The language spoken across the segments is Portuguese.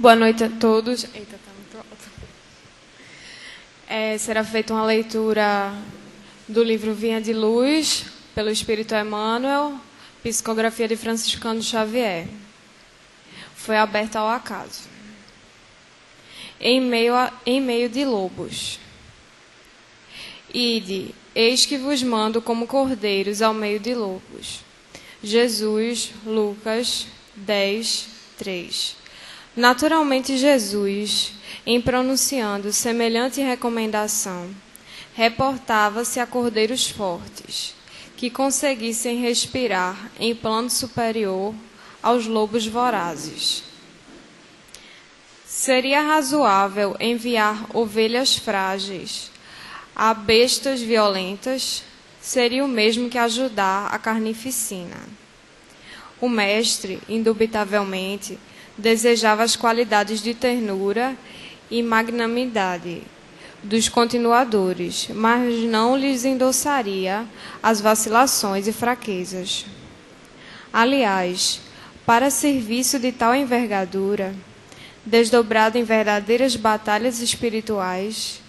Boa noite a todos. Eita, tá muito alto. Será feita uma leitura do livro Vinha de Luz, pelo Espírito Emmanuel, psicografia de Franciscano Xavier. Foi aberta ao acaso. Em meio de lobos. Ide, eis que vos mando como cordeiros ao meio de lobos. Jesus, Lucas 10, 3. Naturalmente, Jesus, em pronunciando semelhante recomendação, reportava-se a cordeiros fortes, que conseguissem respirar em plano superior aos lobos vorazes. Seria razoável enviar ovelhas frágeis a bestas violentas? Seria o mesmo que ajudar a carnificina. O mestre, indubitavelmente, desejava as qualidades de ternura e magnanimidade dos continuadores, mas não lhes endossaria as vacilações e fraquezas. Aliás, para serviço de tal envergadura, desdobrado em verdadeiras batalhas espirituais,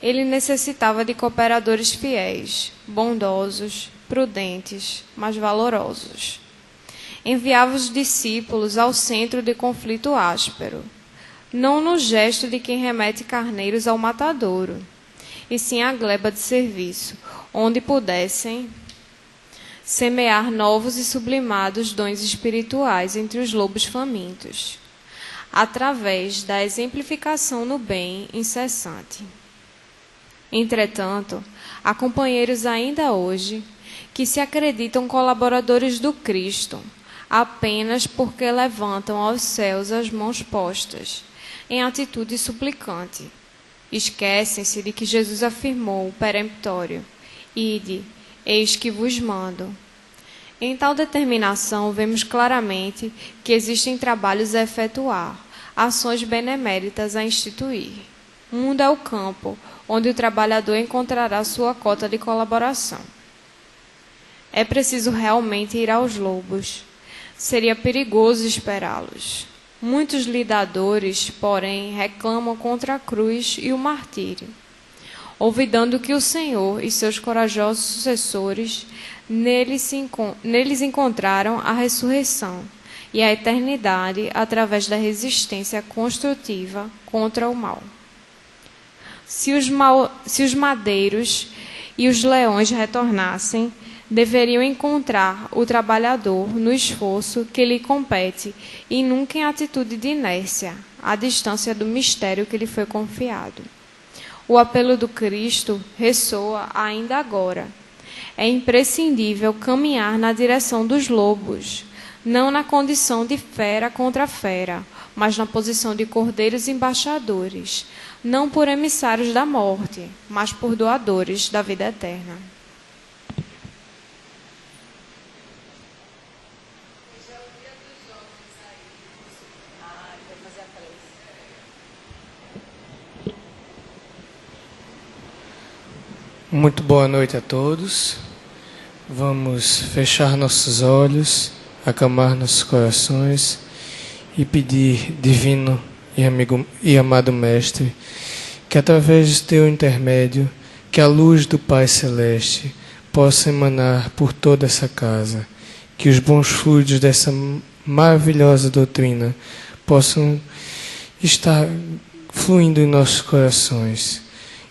ele necessitava de cooperadores fiéis, bondosos, prudentes, mas valorosos. Enviava os discípulos ao centro de conflito áspero, não no gesto de quem remete carneiros ao matadouro, e sim à gleba de serviço, onde pudessem semear novos e sublimados dons espirituais entre os lobos famintos, através da exemplificação no bem incessante. Entretanto, há companheiros ainda hoje que se acreditam colaboradores do Cristo, apenas porque levantam aos céus as mãos postas, em atitude suplicante. Esquecem-se de que Jesus afirmou, peremptório: Ide, eis que vos mando. Em tal determinação, vemos claramente que existem trabalhos a efetuar, ações beneméritas a instituir. O mundo é o campo onde o trabalhador encontrará sua cota de colaboração. É preciso realmente ir aos lobos. Seria perigoso esperá-los. Muitos lidadores, porém, reclamam contra a cruz e o martírio, olvidando que o Senhor e seus corajosos sucessores neles encontraram a ressurreição e a eternidade através da resistência construtiva contra o mal. Se os madeiros e os leões retornassem, deveriam encontrar o trabalhador no esforço que lhe compete e nunca em atitude de inércia, à distância do mistério que lhe foi confiado. O apelo do Cristo ressoa ainda agora. É imprescindível caminhar na direção dos lobos, não na condição de fera contra fera, mas na posição de cordeiros embaixadores, não por emissários da morte, mas por doadores da vida eterna. Muito boa noite a todos. Vamos fechar nossos olhos, acalmar nossos corações e pedir, divino e amigo e amado Mestre, que através do teu intermédio, que a luz do Pai Celeste possa emanar por toda essa casa, que os bons fluidos dessa maravilhosa doutrina possam estar fluindo em nossos corações,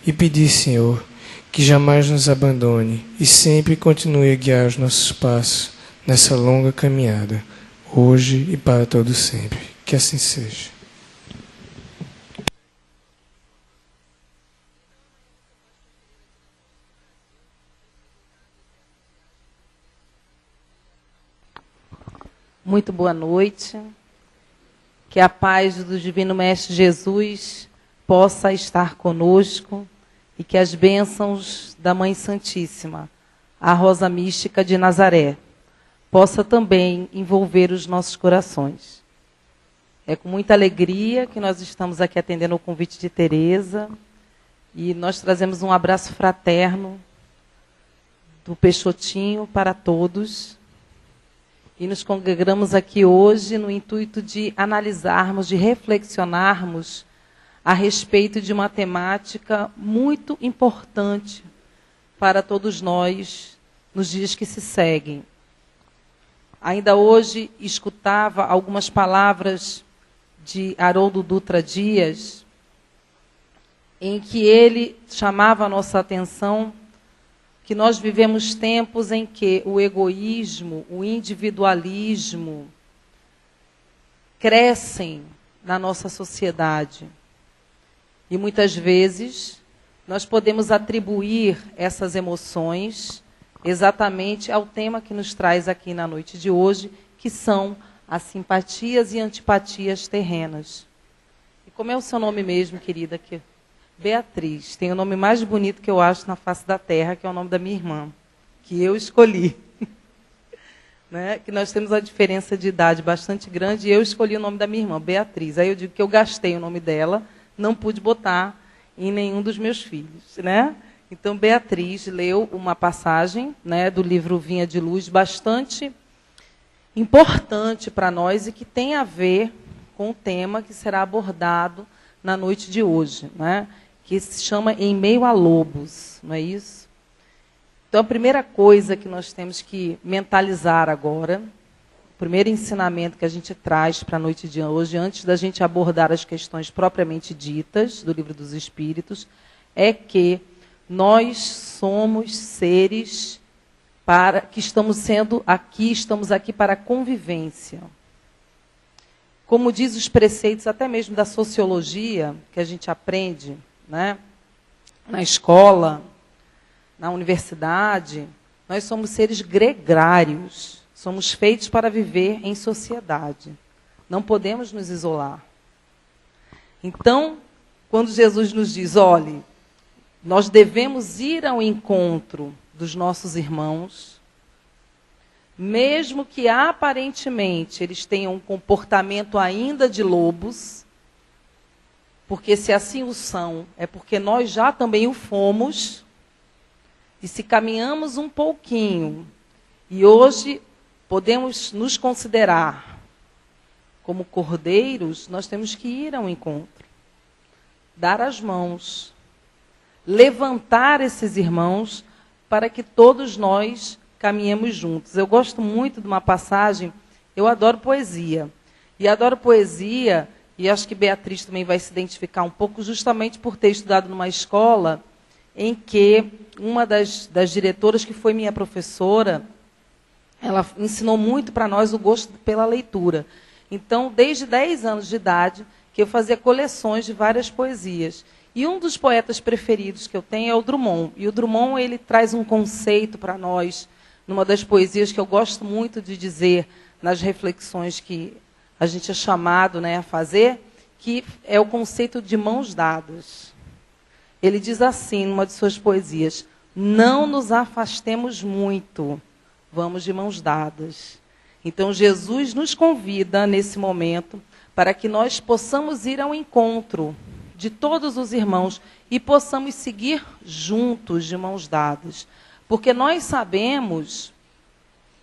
e pedir, Senhor, que jamais nos abandone e sempre continue a guiar os nossos passos nessa longa caminhada, hoje e para todo sempre. Que assim seja. Muito boa noite. Que a paz do Divino Mestre Jesus possa estar conosco e que as bênçãos da Mãe Santíssima, a Rosa Mística de Nazaré, possa também envolver os nossos corações. É com muita alegria que nós estamos aqui atendendo o convite de Teresa e nós trazemos um abraço fraterno do Peixotinho para todos e nos congregamos aqui hoje no intuito de analisarmos, de reflexionarmos a respeito de uma temática muito importante para todos nós nos dias que se seguem. Ainda hoje escutava algumas palavras de Haroldo Dutra Dias, em que ele chamava a nossa atenção que nós vivemos tempos em que o egoísmo, o individualismo crescem na nossa sociedade. E muitas vezes nós podemos atribuir essas emoções exatamente ao tema que nos traz aqui na noite de hoje, que são as simpatias e antipatias terrenas. E como é o seu nome mesmo, querida? Beatriz. Tem o nome mais bonito que eu acho na face da terra, que é o nome da minha irmã, que eu escolhi. Né? Que nós temos uma diferença de idade bastante grande, e eu escolhi o nome da minha irmã, Beatriz. Aí eu digo que eu gastei o nome dela, não pude botar em nenhum dos meus filhos. Né? Então, Beatriz leu uma passagem, né, do livro Vinha de Luz, bastante importante para nós e que tem a ver com o tema que será abordado na noite de hoje, né, que se chama Em Meio a Lobos, não é isso? Então, a primeira coisa que nós temos que mentalizar agora, o primeiro ensinamento que a gente traz para a noite de hoje, antes da gente abordar as questões propriamente ditas do Livro dos Espíritos, é que nós somos seres que estamos aqui para a convivência. Como diz os preceitos até mesmo da sociologia, que a gente aprende, né, na escola, na universidade, nós somos seres gregários, somos feitos para viver em sociedade. Não podemos nos isolar. Então, quando Jesus nos diz, olhe, nós devemos ir ao encontro dos nossos irmãos, mesmo que aparentemente eles tenham um comportamento ainda de lobos, porque se assim o são, é porque nós já também o fomos, e se caminhamos um pouquinho, e hoje podemos nos considerar como cordeiros, nós temos que ir ao encontro, dar as mãos, levantar esses irmãos para que todos nós caminhemos juntos. Eu gosto muito de uma passagem, eu adoro poesia. E adoro poesia, e acho que Beatriz também vai se identificar um pouco, justamente por ter estudado numa escola em que uma das diretoras, que foi minha professora, ela ensinou muito para nós o gosto pela leitura. Então, desde 10 anos de idade, que eu fazia coleções de várias poesias. E um dos poetas preferidos que eu tenho é o Drummond. E o Drummond, ele traz um conceito para nós, numa das poesias que eu gosto muito de dizer, nas reflexões que a gente é chamado, né, a fazer, que é o conceito de mãos dadas. Ele diz assim, numa de suas poesias, não nos afastemos muito, vamos de mãos dadas. Então, Jesus nos convida, nesse momento, para que nós possamos ir ao encontro de todos os irmãos e possamos seguir juntos de mãos dadas. Porque nós sabemos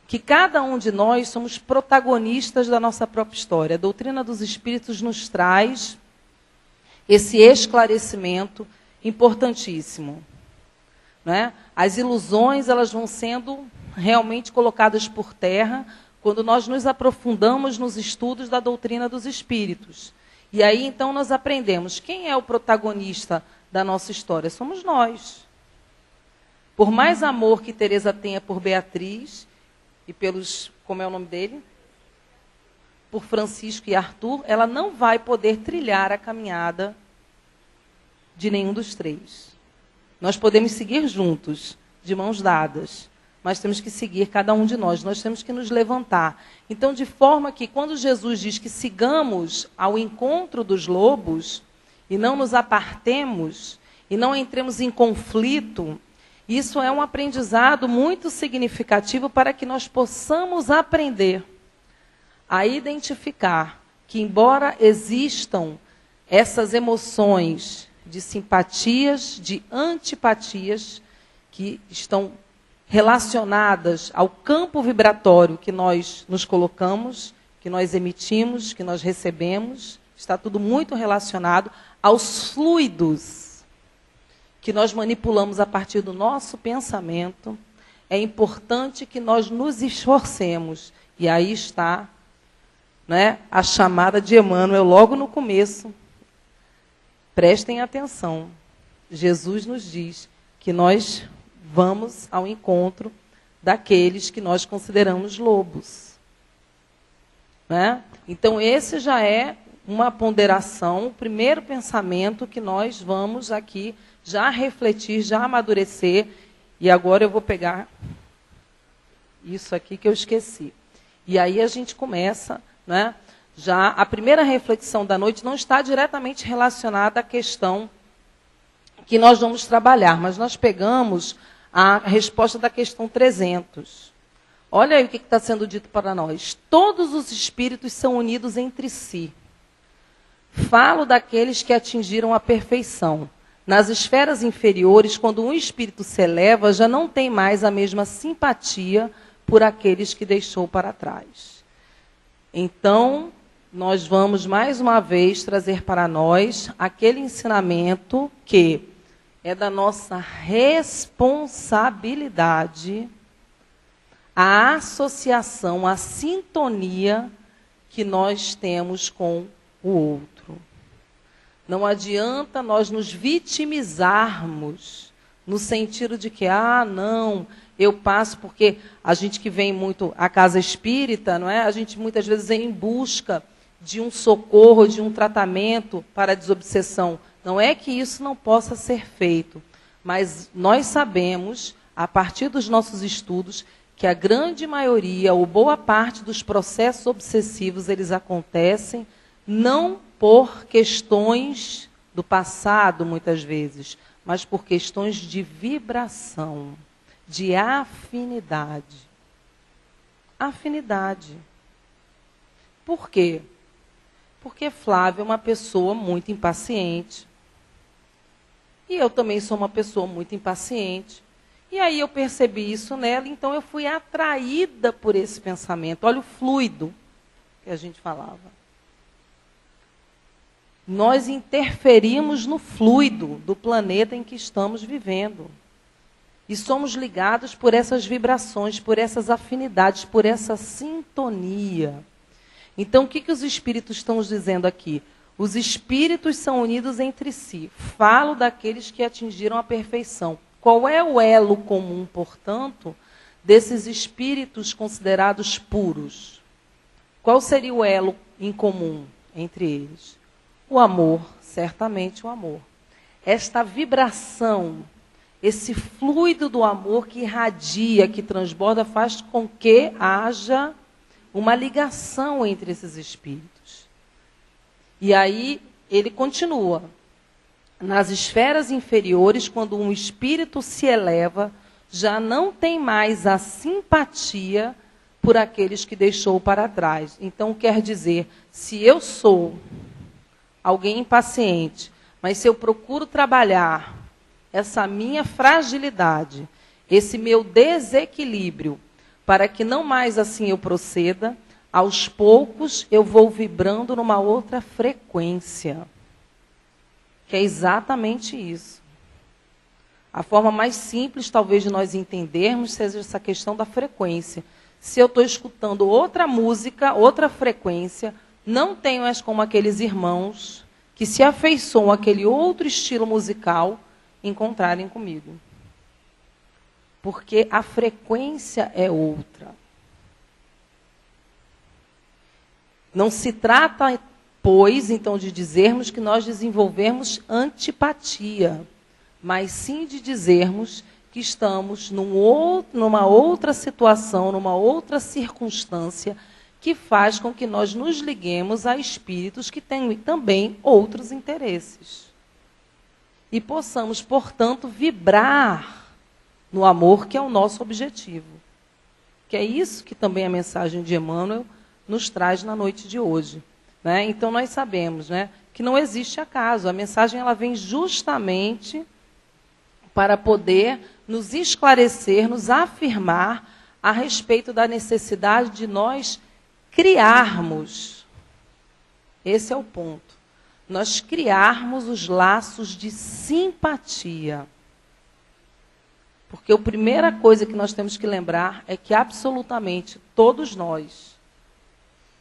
que cada um de nós somos protagonistas da nossa própria história. A doutrina dos Espíritos nos traz esse esclarecimento importantíssimo. Né? As ilusões, elas vão sendo realmente colocadas por terra quando nós nos aprofundamos nos estudos da doutrina dos Espíritos. E aí, então, nós aprendemos quem é o protagonista da nossa história. Somos nós. Por mais amor que Teresa tenha por Beatriz e pelos, como é o nome dele? Por Francisco e Arthur, ela não vai poder trilhar a caminhada de nenhum dos três. Nós podemos seguir juntos, de mãos dadas, mas temos que seguir cada um de nós. Nós temos que nos levantar. Então, de forma que, quando Jesus diz que sigamos ao encontro dos lobos, e não nos apartemos, e não entremos em conflito, isso é um aprendizado muito significativo para que nós possamos aprender a identificar que, embora existam essas emoções de simpatias, de antipatias, que estão relacionadas ao campo vibratório que nós nos colocamos, que nós emitimos, que nós recebemos. Está tudo muito relacionado aos fluidos que nós manipulamos a partir do nosso pensamento. É importante que nós nos esforcemos. E aí está, né, a chamada de Emmanuel logo no começo. Prestem atenção. Jesus nos diz que nós vamos ao encontro daqueles que nós consideramos lobos. Né? Então, esse já é uma ponderação, o primeiro pensamento que nós vamos aqui já refletir, já amadurecer. E agora eu vou pegar isso aqui que eu esqueci. E aí a gente começa, né? Já a primeira reflexão da noite não está diretamente relacionada à questão que nós vamos trabalhar, mas nós pegamos a resposta da questão 300. Olha aí o que está sendo dito para nós. Todos os espíritos são unidos entre si. Falo daqueles que atingiram a perfeição. Nas esferas inferiores, quando um espírito se eleva, já não tem mais a mesma simpatia por aqueles que deixou para trás. Então, nós vamos mais uma vez trazer para nós aquele ensinamento que é da nossa responsabilidade, a associação, a sintonia que nós temos com o outro. Não adianta nós nos vitimizarmos no sentido de que, não, eu passo porque a gente que vem muito à casa espírita, não é? A gente muitas vezes vem em busca de um socorro, de um tratamento para a desobsessão. Não é que isso não possa ser feito, mas nós sabemos, a partir dos nossos estudos, que a grande maioria, ou boa parte dos processos obsessivos, eles acontecem não por questões do passado, muitas vezes, mas por questões de vibração, de afinidade. Afinidade. Por quê? Porque Flávia é uma pessoa muito impaciente. E eu também sou uma pessoa muito impaciente. E aí eu percebi isso nela, então eu fui atraída por esse pensamento. Olha o fluido que a gente falava. Nós interferimos no fluido do planeta em que estamos vivendo. E somos ligados por essas vibrações, por essas afinidades, por essa sintonia. Então, o que os espíritos estão nos dizendo aqui? Os espíritos são unidos entre si. Falo daqueles que atingiram a perfeição. Qual é o elo comum, portanto, desses espíritos considerados puros? Qual seria o elo em comum entre eles? O amor, certamente o amor. Esta vibração, esse fluido do amor que irradia, que transborda, faz com que haja uma ligação entre esses espíritos. E aí ele continua. Nas esferas inferiores, quando um espírito se eleva, já não tem mais a simpatia por aqueles que deixou para trás. Então, quer dizer, se eu sou alguém impaciente, mas se eu procuro trabalhar essa minha fragilidade, esse meu desequilíbrio, para que não mais assim eu proceda, aos poucos eu vou vibrando numa outra frequência. Que é exatamente isso. A forma mais simples, talvez, de nós entendermos seja essa questão da frequência. Se eu estou escutando outra música, outra frequência, não tenho mais como aqueles irmãos que se afeiçoam àquele outro estilo musical encontrarem comigo. Porque a frequência é outra. Não se trata, pois, então, de dizermos que nós desenvolvemos antipatia, mas sim de dizermos que estamos numa outra situação, numa outra circunstância, que faz com que nós nos liguemos a espíritos que têm também outros interesses. E possamos, portanto, vibrar no amor, que é o nosso objetivo. Que é isso que também a mensagem de Emmanuel nos traz na noite de hoje. Né? Então, nós sabemos, né, que não existe acaso. A mensagem ela vem justamente para poder nos esclarecer, nos afirmar a respeito da necessidade de nós criarmos. Esse é o ponto. Nós criarmos os laços de simpatia. Porque a primeira coisa que nós temos que lembrar é que absolutamente todos nós,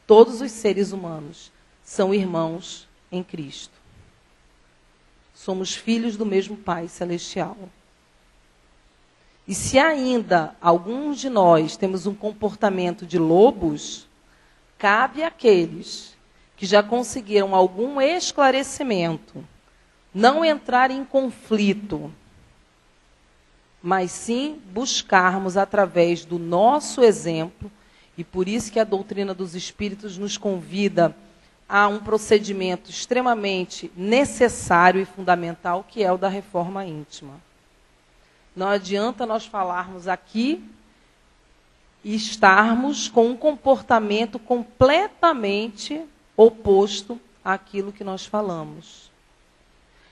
todos os seres humanos, são irmãos em Cristo. Somos filhos do mesmo Pai Celestial. E se ainda alguns de nós temos um comportamento de lobos, cabe àqueles que já conseguiram algum esclarecimento não entrar em conflito, mas sim buscarmos através do nosso exemplo, e por isso que a doutrina dos Espíritos nos convida a um procedimento extremamente necessário e fundamental, que é o da reforma íntima. Não adianta nós falarmos aqui e estarmos com um comportamento completamente oposto àquilo que nós falamos.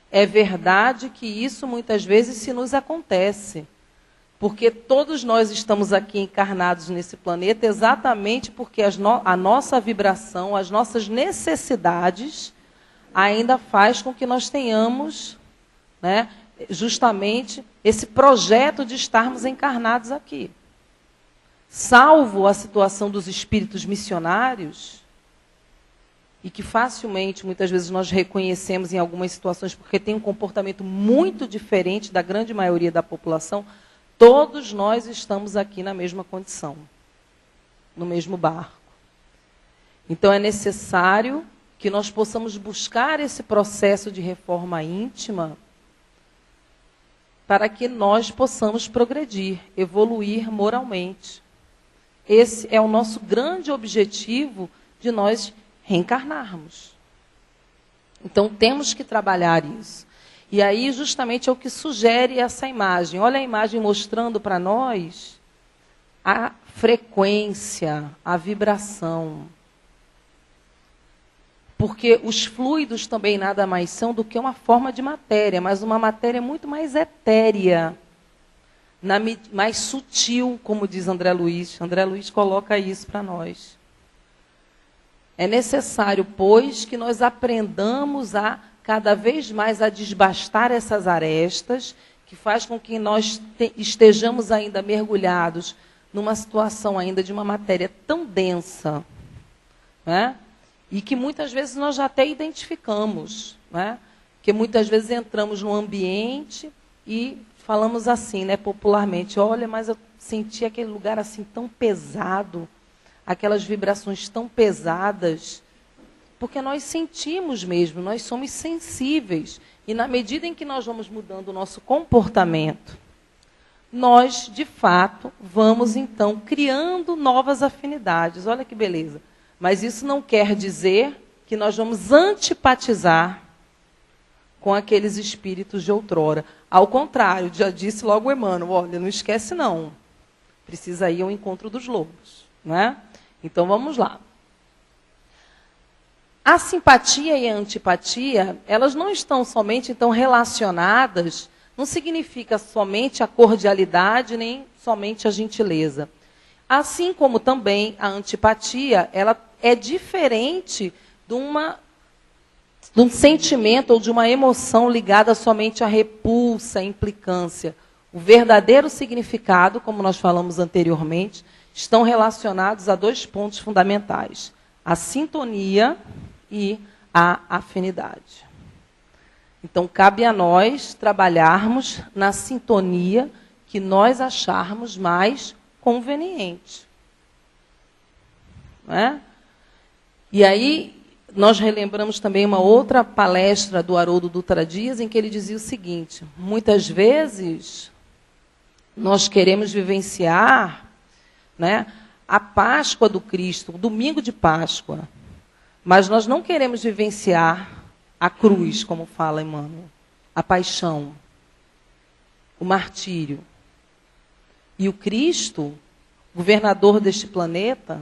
É verdade que isso muitas vezes se nos acontece, porque todos nós estamos aqui encarnados nesse planeta exatamente porque a nossa vibração, as nossas necessidades ainda faz com que nós tenhamos, né, justamente esse projeto de estarmos encarnados aqui. Salvo a situação dos espíritos missionários, e que facilmente, muitas vezes, nós reconhecemos em algumas situações, porque tem um comportamento muito diferente da grande maioria da população, todos nós estamos aqui na mesma condição, no mesmo barco. Então, é necessário que nós possamos buscar esse processo de reforma íntima para que nós possamos progredir, evoluir moralmente. Esse é o nosso grande objetivo de nós reencarnarmos. Então, temos que trabalhar isso. E aí, justamente, é o que sugere essa imagem. Olha a imagem mostrando para nós a frequência, a vibração. Porque os fluidos também nada mais são do que uma forma de matéria, mas uma matéria muito mais etérea, mais sutil, como diz André Luiz. André Luiz coloca isso para nós. É necessário, pois, que nós aprendamos a, cada vez mais, a desbastar essas arestas, que faz com que nós estejamos ainda mergulhados numa situação ainda de uma matéria tão densa, né? E que muitas vezes nós já até identificamos, né? Que muitas vezes entramos num ambiente e falamos assim, né, popularmente, olha, mas eu senti aquele lugar assim tão pesado, aquelas vibrações tão pesadas, porque nós sentimos mesmo, nós somos sensíveis. E na medida em que nós vamos mudando o nosso comportamento, nós, de fato, vamos, então, criando novas afinidades. Olha que beleza. Mas isso não quer dizer que nós vamos antipatizar com aqueles espíritos de outrora. Ao contrário, já disse logo Emmanuel, olha, não esquece não. Precisa ir ao encontro dos lobos, não é? Então, vamos lá. A simpatia e a antipatia, elas não estão somente, então, relacionadas, não significa somente a cordialidade, nem somente a gentileza. Assim como também a antipatia, ela é diferente de um sentimento ou de uma emoção ligada somente à repulsa, à implicância. O verdadeiro significado, como nós falamos anteriormente, estão relacionados a dois pontos fundamentais: a sintonia e a afinidade. Então, cabe a nós trabalharmos na sintonia que nós acharmos mais conveniente. Não é? E aí, nós relembramos também uma outra palestra do Haroldo Dutra Dias, em que ele dizia o seguinte: muitas vezes nós queremos vivenciar, né, a Páscoa do Cristo, o domingo de Páscoa, mas nós não queremos vivenciar a cruz, como fala Emmanuel, a paixão, o martírio. E o Cristo, governador deste planeta,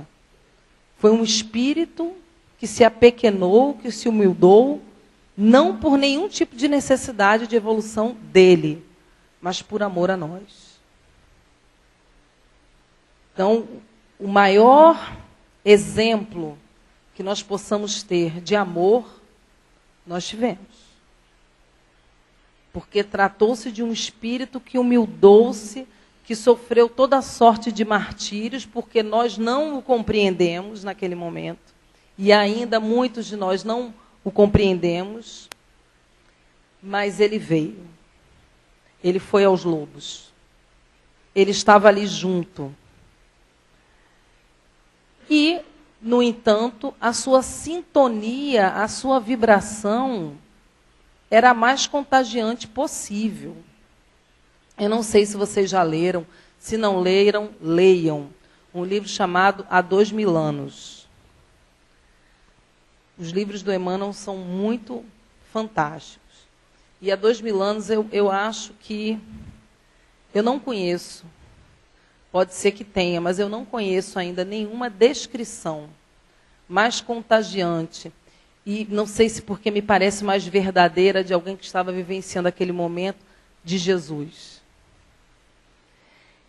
foi um espírito que se apequenou, que se humildou, não por nenhum tipo de necessidade de evolução dele, mas por amor a nós. Então, o maior exemplo que nós possamos ter de amor, nós tivemos. Porque tratou-se de um espírito que humildou-se, que sofreu toda sorte de martírios, porque nós não o compreendemos naquele momento. E ainda muitos de nós não o compreendemos. Mas ele veio. Ele foi aos lobos. Ele estava ali junto. E, no entanto, a sua sintonia, a sua vibração era a mais contagiante possível. Eu não sei se vocês já leram. Se não leram, leiam. Um livro chamado Há 2000 anos. Os livros do Emmanuel são muito fantásticos. E há 2000 anos eu acho que... Eu não conheço. Pode ser que tenha, mas eu não conheço ainda nenhuma descrição mais contagiante. E não sei se porque me parece mais verdadeira de alguém que estava vivenciando aquele momento de Jesus.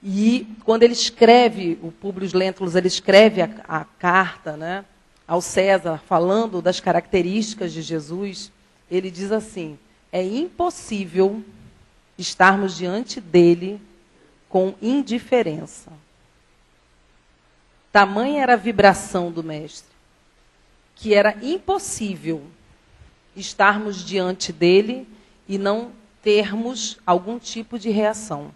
E quando ele escreve, o Públio Lentulus, ele escreve a carta, né, ao César, falando das características de Jesus, ele diz assim: é impossível estarmos diante dele com indiferença. Tamanha era a vibração do Mestre, que era impossível estarmos diante dele e não termos algum tipo de reação.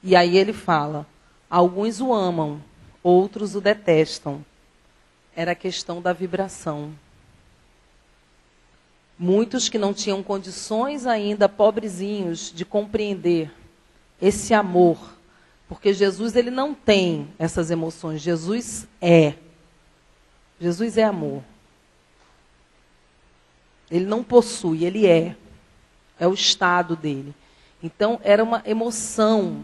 E aí ele fala, alguns o amam, outros o detestam. Era a questão da vibração. Muitos que não tinham condições ainda, pobrezinhos, de compreender esse amor. Porque Jesus, ele não tem essas emoções. Jesus é. Jesus é amor. Ele não possui, ele é. É o estado dele. Então, era uma emoção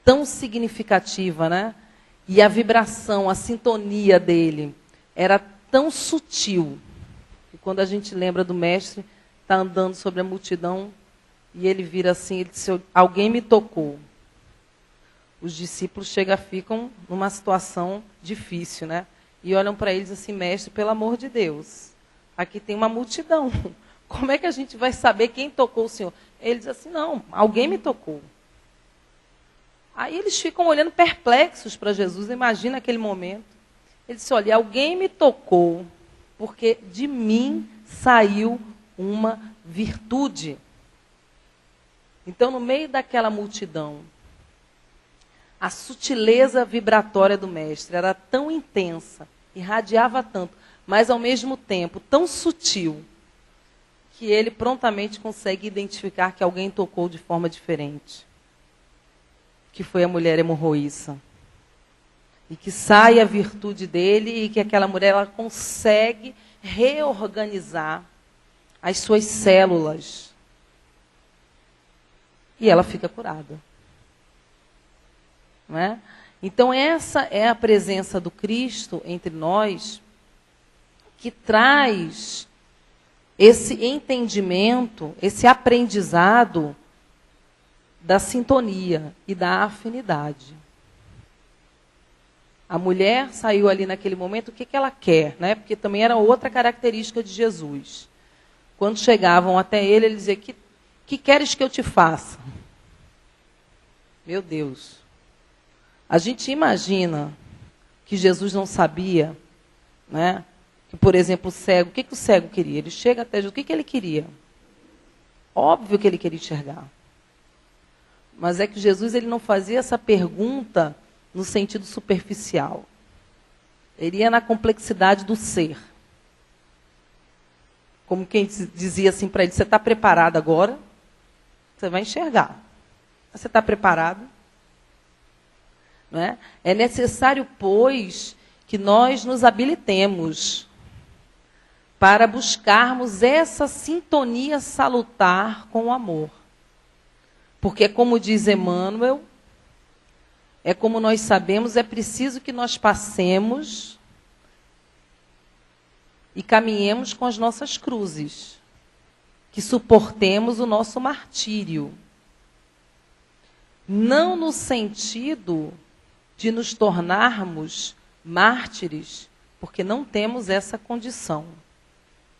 tão significativa, né? E a vibração, a sintonia dele era tão sutil. E quando a gente lembra do Mestre, está andando sobre a multidão, e ele vira assim, ele disse, alguém me tocou. Os discípulos ficam numa situação difícil, né? E olham para eles assim, Mestre, pelo amor de Deus, aqui tem uma multidão. Como é que a gente vai saber quem tocou o Senhor? Ele diz assim, não, alguém me tocou. Aí eles ficam olhando perplexos para Jesus, imagina aquele momento. Ele disse, olha, alguém me tocou, porque de mim saiu uma virtude. Então, no meio daquela multidão, a sutileza vibratória do Mestre era tão intensa, irradiava tanto, mas ao mesmo tempo tão sutil, que ele prontamente consegue identificar que alguém tocou de forma diferente. Que foi a mulher hemorroíça. E que sai a virtude dele e que aquela mulher ela consegue reorganizar as suas células. E ela fica curada. Não é? Então, essa é a presença do Cristo entre nós que traz esse entendimento, esse aprendizado da sintonia e da afinidade. A mulher saiu ali naquele momento, o que ela quer? Né? Porque também era outra característica de Jesus. Quando chegavam até ele dizia, que queres que eu te faça? Meu Deus. A gente imagina que Jesus não sabia, né? Que, por exemplo, o cego, o que o cego queria? Ele chega até Jesus, o que ele queria? Óbvio que ele queria enxergar. Mas é que Jesus ele não fazia essa pergunta no sentido superficial. Ele ia na complexidade do ser. Como quem dizia assim para ele, você está preparado agora? Você vai enxergar. Você está preparado? Não é? É necessário, pois, que nós nos habilitemos para buscarmos essa sintonia salutar com o amor. Porque, como diz Emmanuel, é como nós sabemos, é preciso que nós passemos e caminhemos com as nossas cruzes, que suportemos o nosso martírio. Não no sentido de nos tornarmos mártires, porque não temos essa condição.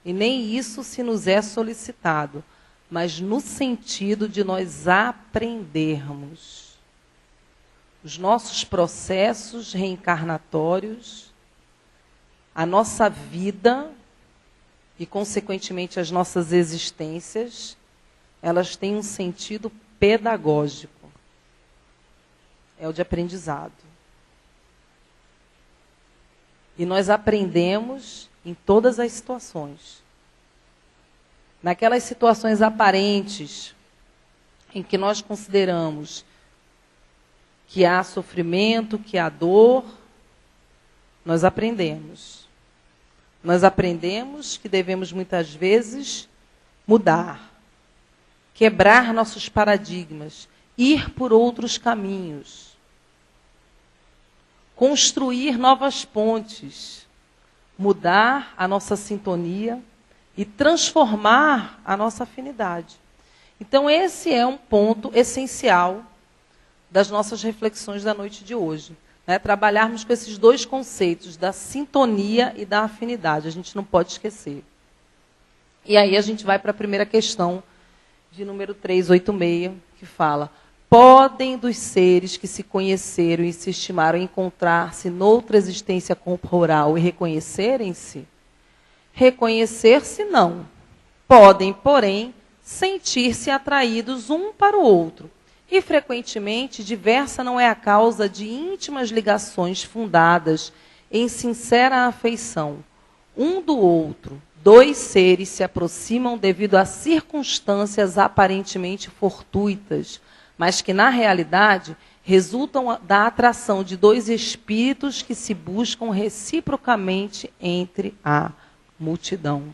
E nem isso se nos é solicitado, mas no sentido de nós aprendermos os nossos processos reencarnatórios, a nossa vida e, consequentemente, as nossas existências, elas têm um sentido pedagógico. É o de aprendizado. E nós aprendemos em todas as situações. Naquelas situações aparentes em que nós consideramos que há sofrimento, que há dor, nós aprendemos. Nós aprendemos que devemos muitas vezes mudar, quebrar nossos paradigmas, ir por outros caminhos, construir novas pontes, mudar a nossa sintonia e transformar a nossa afinidade. Então, esse é um ponto essencial das nossas reflexões da noite de hoje. Né? Trabalharmos com esses dois conceitos, da sintonia e da afinidade. A gente não pode esquecer. E aí a gente vai para a primeira questão, de número 386, que fala: podem dos seres que se conheceram e se estimaram encontrar-se noutra existência corporal e reconhecerem-se? Reconhecer-se não. Podem, porém, sentir-se atraídos um para o outro. E, frequentemente, diversa não é a causa de íntimas ligações fundadas em sincera afeição. Um do outro, dois seres se aproximam devido a circunstâncias aparentemente fortuitas, mas que, na realidade, resultam da atração de dois espíritos que se buscam reciprocamente entre a multidão.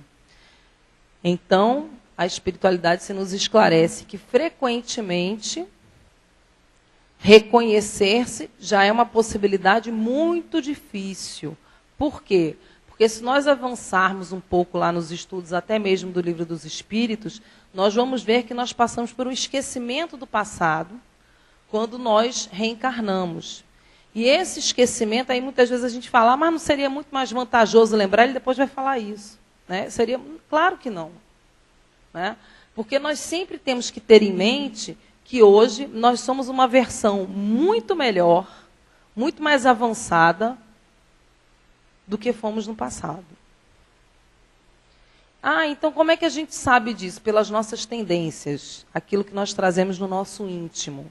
Então, a espiritualidade se nos esclarece que, frequentemente, reconhecer-se já é uma possibilidade muito difícil. Por quê? Porque se nós avançarmos um pouco lá nos estudos, até mesmo do Livro dos Espíritos, nós vamos ver que nós passamos por um esquecimento do passado quando nós reencarnamos. E esse esquecimento, aí muitas vezes a gente fala, mas não seria muito mais vantajoso lembrar? Ele depois vai falar isso. Né? Seria, claro que não. Né? Porque nós sempre temos que ter em mente que hoje nós somos uma versão muito melhor, muito mais avançada do que fomos no passado. Então como é que a gente sabe disso? Pelas nossas tendências, aquilo que nós trazemos no nosso íntimo.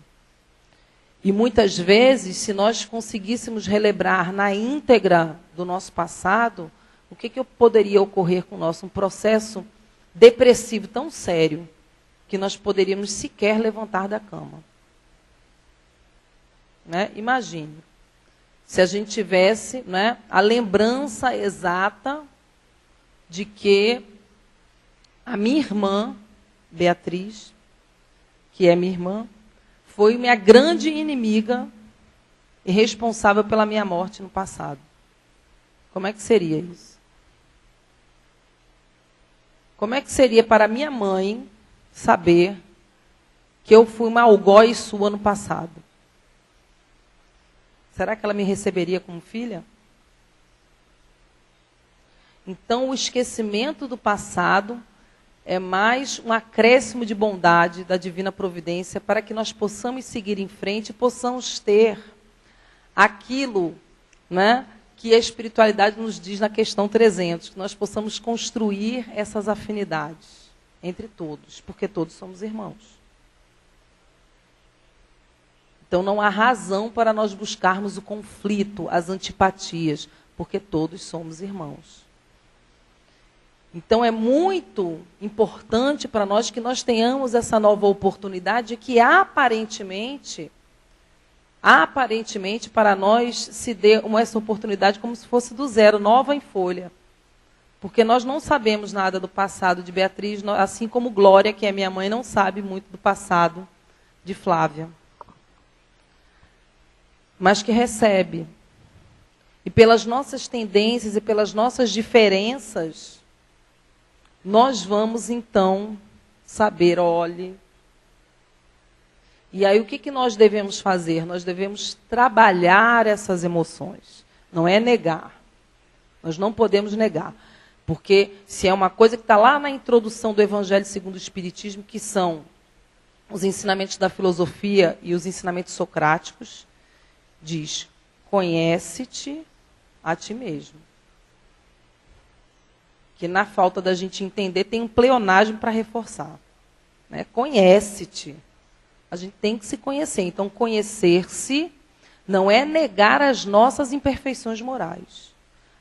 E muitas vezes, se nós conseguíssemos relembrar na íntegra do nosso passado, o que poderia ocorrer com o nosso um processo depressivo tão sério, que nós poderíamos sequer levantar da cama. Né? Imagine, se a gente tivesse, né, a lembrança exata de que a minha irmã, Beatriz, que é minha irmã, foi minha grande inimiga e responsável pela minha morte no passado. Como é que seria isso? Como é que seria para minha mãe saber que eu fui uma algoz sua no passado? Será que ela me receberia como filha? Então, o esquecimento do passado é mais um acréscimo de bondade da divina providência para que nós possamos seguir em frente e possamos ter aquilo, né, que a espiritualidade nos diz na questão 300, que nós possamos construir essas afinidades entre todos, porque todos somos irmãos. Então não há razão para nós buscarmos o conflito, as antipatias, porque todos somos irmãos. Então é muito importante para nós que nós tenhamos essa nova oportunidade que aparentemente para nós se dê essa oportunidade como se fosse do zero, nova em folha. Porque nós não sabemos nada do passado de Beatriz, assim como Glória, que é minha mãe, não sabe muito do passado de Flávia. Mas que recebe. E pelas nossas tendências e pelas nossas diferenças, nós vamos então saber, olhe, E aí o que nós devemos fazer? Nós devemos trabalhar essas emoções. Não é negar. Nós não podemos negar. Porque se é uma coisa que está lá na introdução do Evangelho segundo o Espiritismo, que são os ensinamentos da filosofia e os ensinamentos socráticos, diz, conhece-te a ti mesmo. Que na falta da gente entender, tem um pleonasmo para reforçar. Né? Conhece-te. A gente tem que se conhecer. Então, conhecer-se não é negar as nossas imperfeições morais,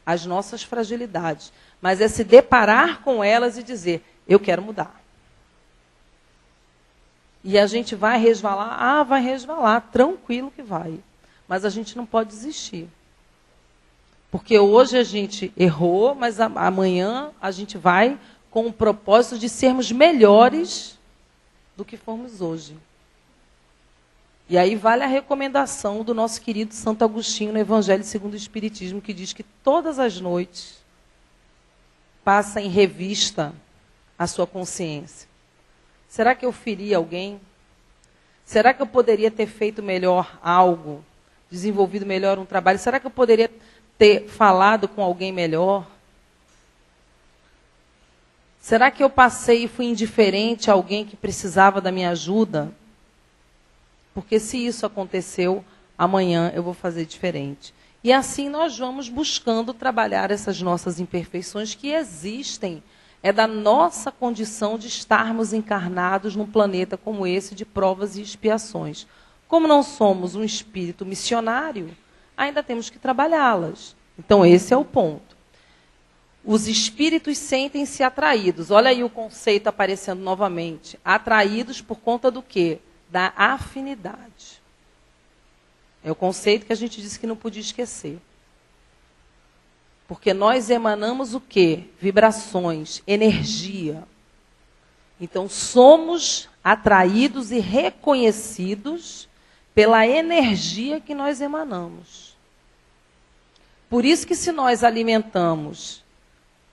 as nossas fragilidades, mas é se deparar com elas e dizer, eu quero mudar. E a gente vai resvalar? Ah, vai resvalar, tranquilo que vai. Mas a gente não pode desistir. Porque hoje a gente errou, mas amanhã a gente vai com o propósito de sermos melhores do que fomos hoje. E aí vale a recomendação do nosso querido Santo Agostinho no Evangelho segundo o Espiritismo, que diz que todas as noites passa em revista a sua consciência. Será que eu feri alguém? Será que eu poderia ter feito melhor algo? Desenvolvido melhor um trabalho? Será que eu poderia ter falado com alguém melhor? Será que eu passei e fui indiferente a alguém que precisava da minha ajuda? Porque se isso aconteceu, amanhã eu vou fazer diferente. E assim nós vamos buscando trabalhar essas nossas imperfeições que existem. É da nossa condição de estarmos encarnados num planeta como esse, de provas e expiações. Como não somos um espírito missionário, ainda temos que trabalhá-las. Então esse é o ponto. Os espíritos sentem-se atraídos. Olha aí o conceito aparecendo novamente. Atraídos por conta do quê? Da afinidade. É o conceito que a gente disse que não podia esquecer. Porque nós emanamos o quê? Vibrações, energia. Então somos atraídos e reconhecidos pela energia que nós emanamos. Por isso que se nós alimentamos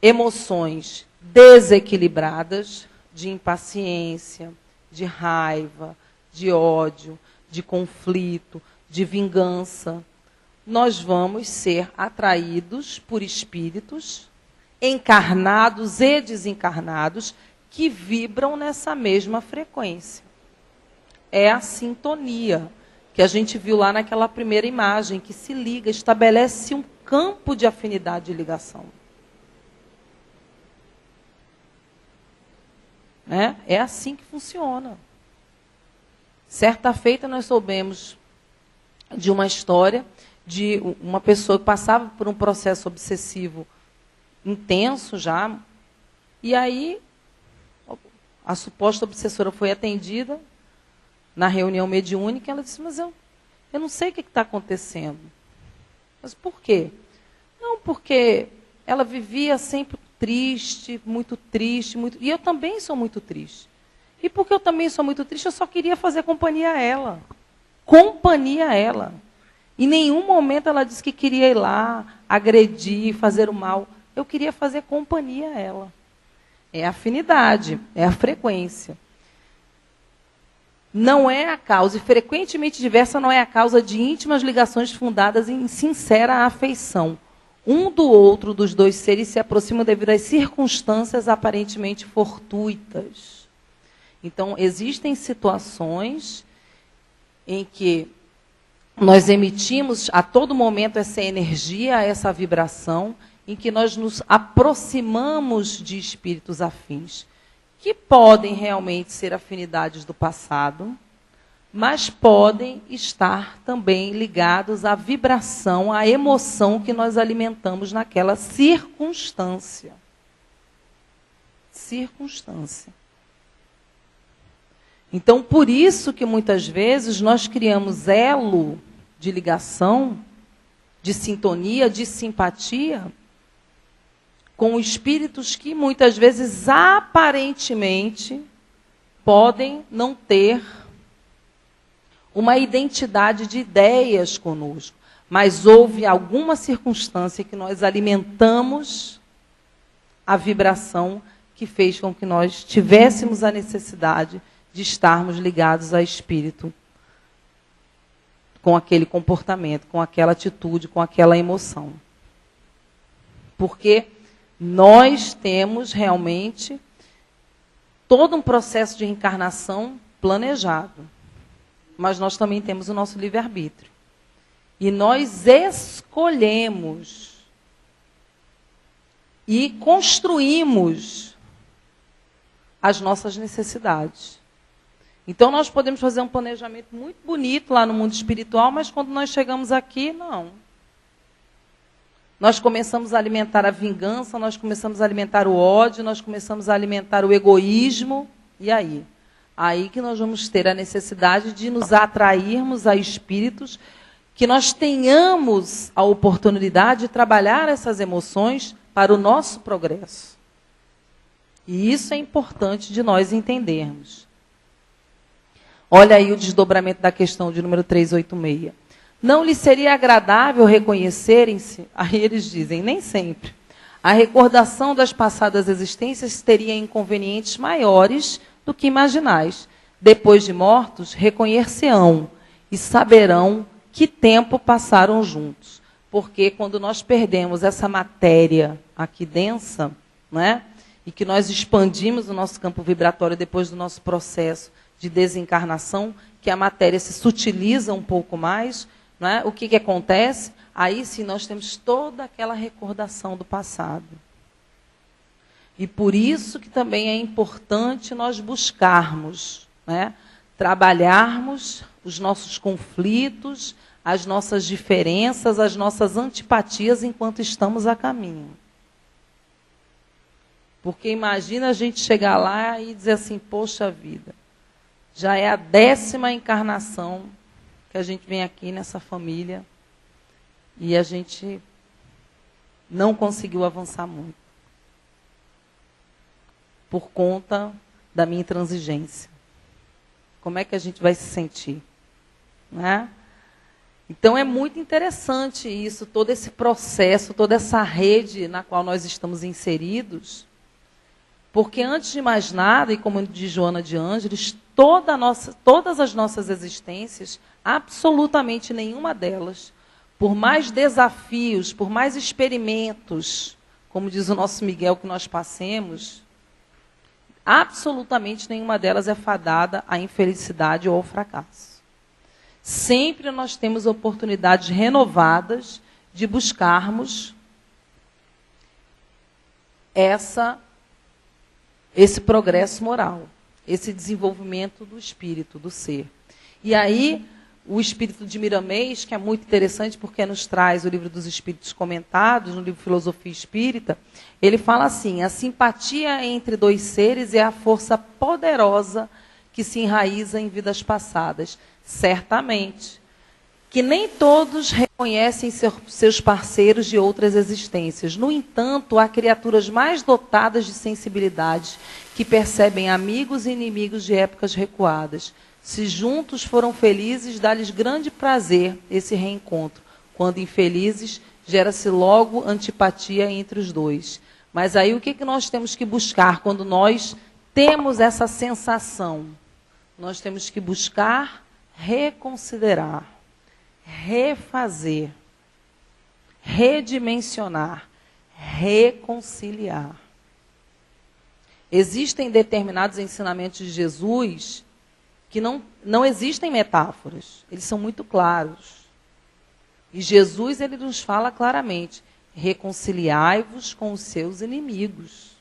emoções desequilibradas, de impaciência, de raiva, de ódio, de conflito, de vingança, nós vamos ser atraídos por espíritos encarnados e desencarnados que vibram nessa mesma frequência. É a sintonia que a gente viu lá naquela primeira imagem, que se liga, estabelece um campo de afinidade e ligação. É assim que funciona. Certa feita nós soubemos de uma história de uma pessoa que passava por um processo obsessivo intenso já, e aí a suposta obsessora foi atendida na reunião mediúnica, e ela disse, mas eu não sei o que está acontecendo. Mas por quê? Não, porque ela vivia sempre triste, muito e eu também sou muito triste. E porque eu também sou muito triste, eu só queria fazer companhia a ela. Companhia a ela. Em nenhum momento ela disse que queria ir lá, agredir, fazer o mal. Eu queria fazer companhia a ela. É a afinidade, é a frequência. Não é a causa, e frequentemente diversa não é a causa de íntimas ligações fundadas em sincera afeição. Um do outro, dos dois seres, se aproximam devido às circunstâncias aparentemente fortuitas. Então, existem situações em que nós emitimos a todo momento essa energia, essa vibração, em que nós nos aproximamos de espíritos afins, que podem realmente ser afinidades do passado, mas podem estar também ligados à vibração, à emoção que nós alimentamos naquela circunstância. Então, por isso que muitas vezes nós criamos elo de ligação, de sintonia, de simpatia, com espíritos que muitas vezes aparentemente podem não ter uma identidade de ideias conosco, mas houve alguma circunstância que nós alimentamos a vibração que fez com que nós tivéssemos a necessidade de estarmos ligados a espírito com aquele comportamento, com aquela atitude, com aquela emoção. Porque nós temos realmente todo um processo de reencarnação planejado. Mas nós também temos o nosso livre-arbítrio. E nós escolhemos e construímos as nossas necessidades. Então, nós podemos fazer um planejamento muito bonito lá no mundo espiritual, mas quando nós chegamos aqui, não. Nós começamos a alimentar a vingança, nós começamos a alimentar o ódio, nós começamos a alimentar o egoísmo. E aí? Aí que nós vamos ter a necessidade de nos atrairmos a espíritos, que nós tenhamos a oportunidade de trabalhar essas emoções para o nosso progresso. E isso é importante de nós entendermos. Olha aí o desdobramento da questão de número 386. Não lhe seria agradável reconhecerem-se? Aí eles dizem, nem sempre. A recordação das passadas existências teria inconvenientes maiores do que imaginais. Depois de mortos, reconhecer-se-ão e saberão que tempo passaram juntos. Porque quando nós perdemos essa matéria aqui densa, né, e que nós expandimos o nosso campo vibratório depois do nosso processo de desencarnação, que a matéria se sutiliza um pouco mais, né, o que acontece? Aí sim nós temos toda aquela recordação do passado. E por isso que também é importante nós buscarmos, né, trabalharmos os nossos conflitos, as nossas diferenças, as nossas antipatias enquanto estamos a caminho. Porque imagina a gente chegar lá e dizer assim, poxa vida, já é a 10ª encarnação que a gente vem aqui nessa família e a gente não conseguiu avançar muito. Por conta da minha intransigência. Como é que a gente vai se sentir? Né? Então, é muito interessante isso, todo esse processo, toda essa rede na qual nós estamos inseridos, porque, antes de mais nada, e como diz Joana de Ângeles, todas as nossas existências, absolutamente nenhuma delas, por mais desafios, por mais experimentos, como diz o nosso Miguel, que nós passemos, absolutamente nenhuma delas é fadada à infelicidade ou ao fracasso. Sempre nós temos oportunidades renovadas de buscarmos esse progresso moral, esse desenvolvimento do espírito, do ser. E aí, o Espírito de Miramês, que é muito interessante porque nos traz o Livro dos Espíritos Comentados, no livro Filosofia Espírita, ele fala assim, a simpatia entre dois seres é a força poderosa que se enraiza em vidas passadas. Certamente, que nem todos reconhecem seus parceiros de outras existências. No entanto, há criaturas mais dotadas de sensibilidade que percebem amigos e inimigos de épocas recuadas. Se juntos foram felizes, dá-lhes grande prazer esse reencontro. Quando infelizes, gera-se logo antipatia entre os dois. Mas aí o que nós temos que buscar quando nós temos essa sensação? Nós temos que buscar reconsiderar, refazer, redimensionar, reconciliar. Existem determinados ensinamentos de Jesus que não existem metáforas, eles são muito claros. E Jesus, ele nos fala claramente, reconciliai-vos com os seus inimigos.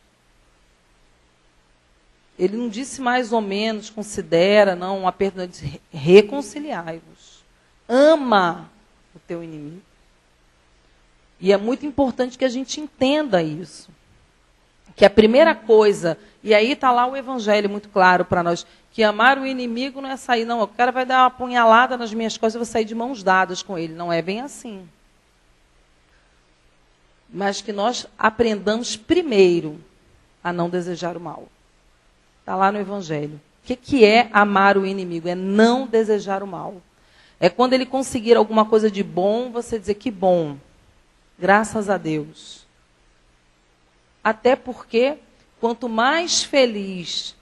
Ele não disse mais ou menos, considera, não, uma perda, de reconciliai-vos. Ama o teu inimigo. E é muito importante que a gente entenda isso. Que a primeira coisa, e aí está lá o Evangelho muito claro para nós, que amar o inimigo não é sair, não, o cara vai dar uma punhalada nas minhas costas e eu vou sair de mãos dadas com ele. Não é bem assim. Mas que nós aprendamos primeiro a não desejar o mal. Está lá no Evangelho. O que é amar o inimigo? É não desejar o mal. É quando ele conseguir alguma coisa de bom, você dizer que bom. Graças a Deus. Até porque, quanto mais feliz,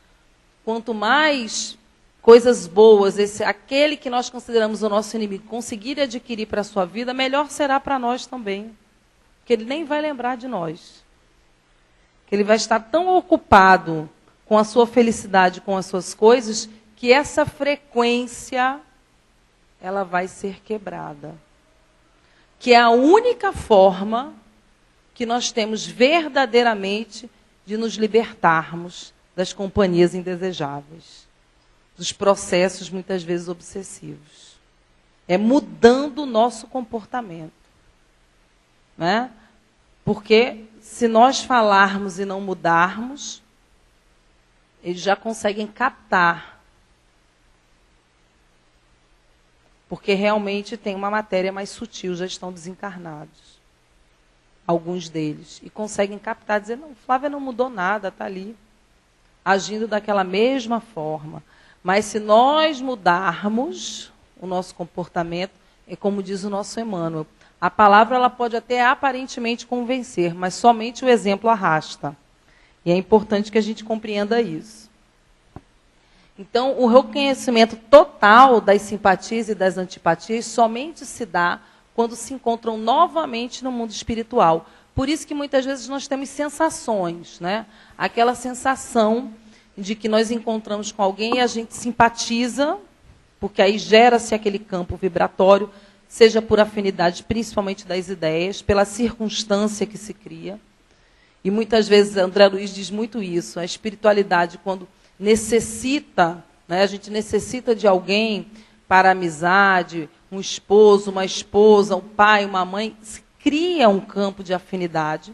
quanto mais coisas boas, aquele que nós consideramos o nosso inimigo, conseguir adquirir para a sua vida, melhor será para nós também. Porque ele nem vai lembrar de nós. Que ele vai estar tão ocupado com a sua felicidade, com as suas coisas, que essa frequência, ela vai ser quebrada. Que é a única forma que nós temos verdadeiramente de nos libertarmos das companhias indesejáveis, dos processos muitas vezes obsessivos. É mudando o nosso comportamento. Né? Porque se nós falarmos e não mudarmos, eles já conseguem captar. Porque realmente tem uma matéria mais sutil, já estão desencarnados. Alguns deles. E conseguem captar, dizer, não, Flávia não mudou nada, está ali. Agindo daquela mesma forma. Mas se nós mudarmos o nosso comportamento, é como diz o nosso Emmanuel, a palavra ela pode até aparentemente convencer, mas somente o exemplo arrasta. E é importante que a gente compreenda isso. Então, o reconhecimento total das simpatias e das antipatias somente se dá quando se encontram novamente no mundo espiritual. Por isso que muitas vezes nós temos sensações, né? Aquela sensação de que nós encontramos com alguém e a gente simpatiza, porque aí gera-se aquele campo vibratório, seja por afinidade, principalmente das ideias, pela circunstância que se cria. E muitas vezes, André Luiz diz muito isso, a espiritualidade, quando necessita, né, a gente necessita de alguém para a amizade, um esposo, uma esposa, um pai, uma mãe, se cria um campo de afinidade,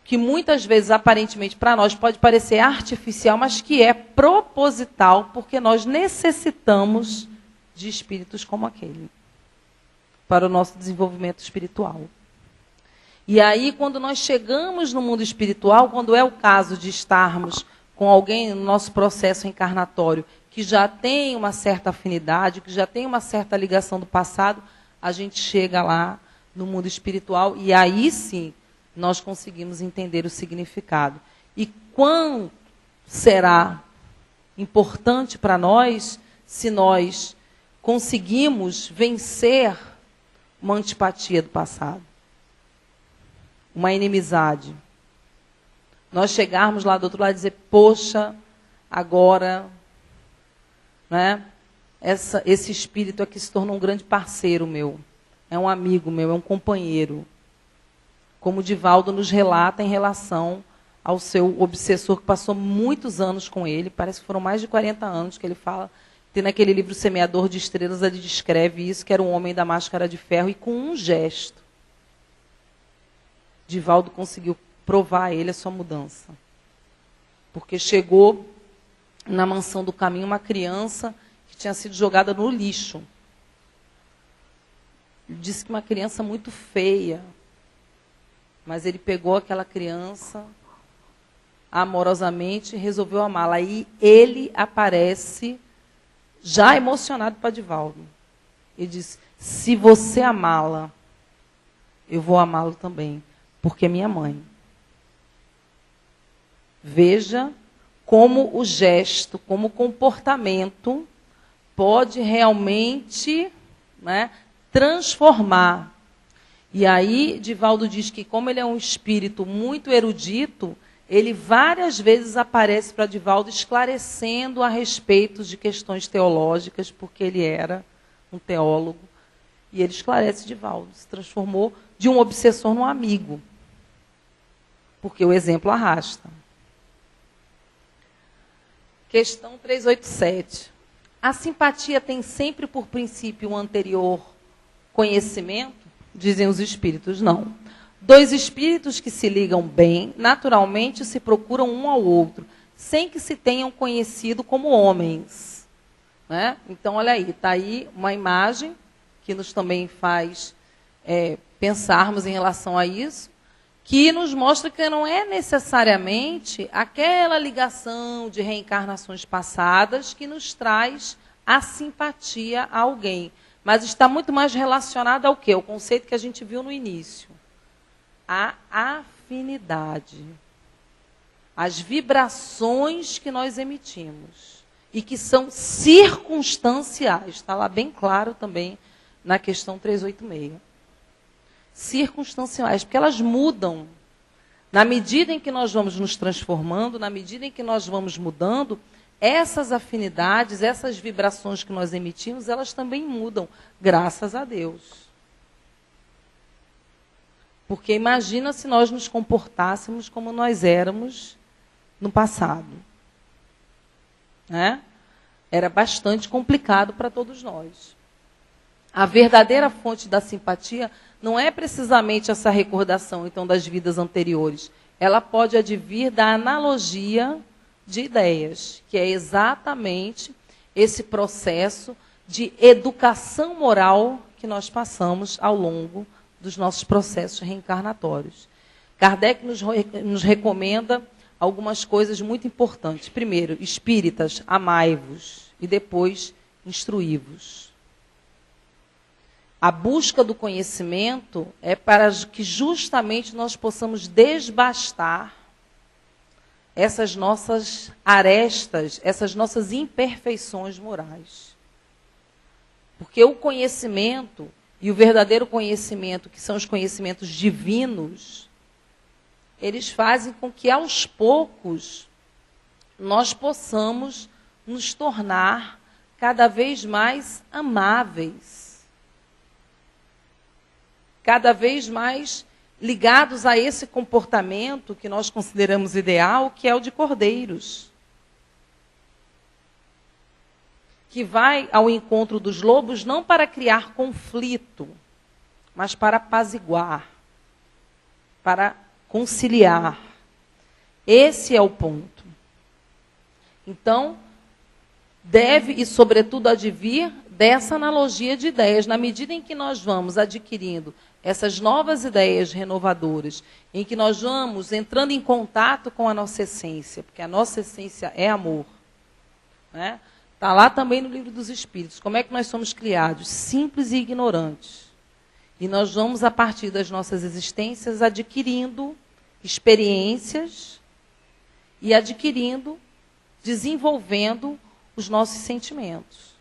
que muitas vezes, aparentemente, para nós pode parecer artificial, mas que é proposital, porque nós necessitamos de espíritos como aquele, para o nosso desenvolvimento espiritual. E aí, quando nós chegamos no mundo espiritual, quando é o caso de estarmos com alguém no nosso processo encarnatório, que já tem uma certa afinidade, que já tem uma certa ligação do passado, a gente chega lá no mundo espiritual e aí sim nós conseguimos entender o significado. E quão será importante para nós se nós conseguimos vencer uma antipatia do passado, uma inimizade. Nós chegarmos lá do outro lado e dizer, poxa, agora, né, esse espírito aqui se tornou um grande parceiro meu, é um amigo meu, é um companheiro. Como o Divaldo nos relata em relação ao seu obsessor, que passou muitos anos com ele, parece que foram mais de 40 anos que ele fala. Tem naquele livro Semeador de Estrelas, ele descreve isso, que era um homem da máscara de ferro, e com um gesto, Divaldo conseguiu provar a ele a sua mudança. Porque chegou na mansão do caminho uma criança que tinha sido jogada no lixo. Ele disse que uma criança muito feia. Mas ele pegou aquela criança amorosamente e resolveu amá-la. Aí ele aparece já emocionado para Divaldo. Ele diz, se você amá-la, eu vou amá-lo também, porque é minha mãe. Veja como o gesto, como o comportamento pode realmente, né, transformar. E aí, Divaldo diz que, como ele é um espírito muito erudito, ele várias vezes aparece para Divaldo esclarecendo a respeito de questões teológicas, porque ele era um teólogo. E ele esclarece Divaldo, se transformou de um obsessor num amigo. Porque o exemplo arrasta. Questão 387. A simpatia tem sempre por princípio um anterior conhecimento? Dizem os espíritos, não. Dois espíritos que se ligam bem, naturalmente se procuram um ao outro, sem que se tenham conhecido como homens. Né? Então, olha aí, está aí uma imagem que nos também faz pensarmos em relação a isso, que nos mostra que não é necessariamente aquela ligação de reencarnações passadas que nos traz a simpatia a alguém. Mas está muito mais relacionado ao quê? O conceito que a gente viu no início. A afinidade. As vibrações que nós emitimos. e que são circunstanciais. Está lá bem claro também na questão 386. Circunstanciais, porque elas mudam. Na medida em que nós vamos nos transformando, na medida em que nós vamos mudando, essas afinidades, essas vibrações que nós emitimos, elas também mudam, graças a Deus. Porque imagina se nós nos comportássemos como nós éramos no passado. Né? Era bastante complicado para todos nós. A verdadeira fonte da simpatia não é precisamente essa recordação, então, das vidas anteriores. Ela pode advir da analogia de ideias, que é exatamente esse processo de educação moral que nós passamos ao longo dos nossos processos reencarnatórios. Kardec nos recomenda algumas coisas muito importantes. Primeiro, espíritas, amai-vos, e depois, instruí-vos. A busca do conhecimento é para que justamente nós possamos desbastar essas nossas arestas, essas nossas imperfeições morais. Porque o conhecimento, e o verdadeiro conhecimento, que são os conhecimentos divinos, eles fazem com que, aos poucos, nós possamos nos tornar cada vez mais amáveis. Cada vez mais ligados a esse comportamento que nós consideramos ideal, que é o de cordeiros. Que vai ao encontro dos lobos não para criar conflito, mas para apaziguar, para conciliar. Esse é o ponto. Então, deve e, sobretudo, advir dessa analogia de ideias. Na medida em que nós vamos adquirindo essas novas ideias renovadoras, em que nós vamos entrando em contato com a nossa essência, porque a nossa essência é amor. Né? Está lá também no Livro dos Espíritos. Como é que nós somos criados? Simples e ignorantes. E nós vamos, a partir das nossas existências, adquirindo experiências e adquirindo, desenvolvendo os nossos sentimentos.